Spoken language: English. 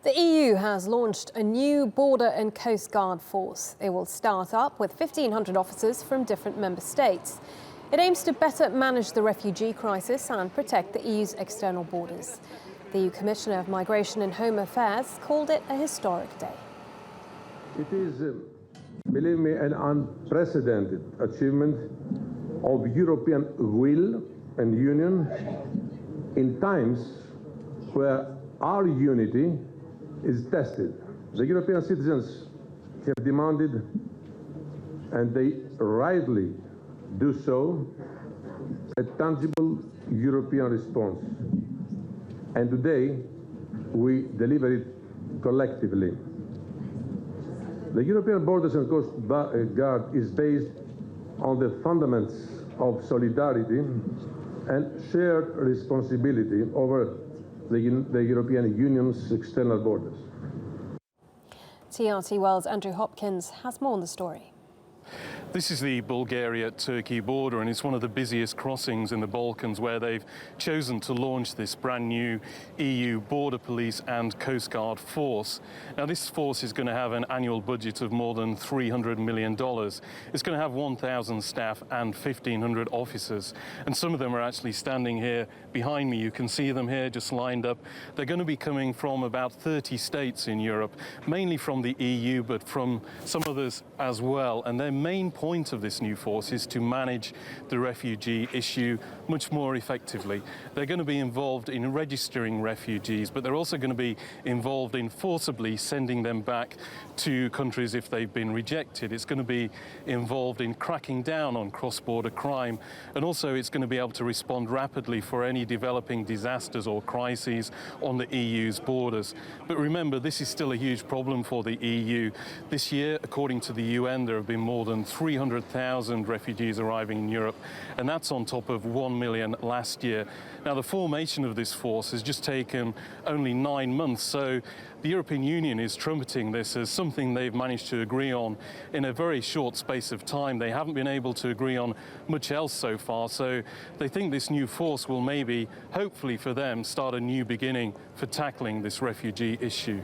The EU has launched a new border and coast guard force. It will start up with 1,500 officers from different member states. It aims to better manage the refugee crisis and protect the EU's external borders. The EU Commissioner of Migration and Home Affairs called it a historic day. It is, believe me, an unprecedented achievement of European will and union in times where our unity is tested. The European citizens have demanded, and they rightly do so, a tangible European response. And today, we deliver it collectively. The European Borders and Coast Guard is based on the fundamentals of solidarity and shared responsibility over the European Union's external borders. TRT World's Andrew Hopkins has more on the story. This is the Bulgaria-Turkey border, and it's one of the busiest crossings in the Balkans, where they've chosen to launch this brand new EU border police and coast guard force. Now, this force is going to have an annual budget of more than $300 million. It's going to have 1,000 staff and 1,500 officers, and some of them are actually standing here behind me. You can see them here just lined up. They're going to be coming from about 30 states in Europe, mainly from the EU, but from some others as well. And their main point of this new force is to manage the refugee issue much more effectively. They're going to be involved in registering refugees, but they're also going to be involved in forcibly sending them back to countries if they've been rejected. It's going to be involved in cracking down on cross-border crime, and also it's going to be able to respond rapidly for any developing disasters or crises on the EU's borders. But remember, this is still a huge problem for the EU. This year, according to the UN, there have been more than 300,000 refugees arriving in Europe, and that's on top of 1 million last year. Now, the formation of this force has just taken only 9 months, so the European Union is trumpeting this as something they've managed to agree on in a very short space of time. They haven't been able to agree on much else so far, so they think this new force will maybe, hopefully for them, start a new beginning for tackling this refugee issue.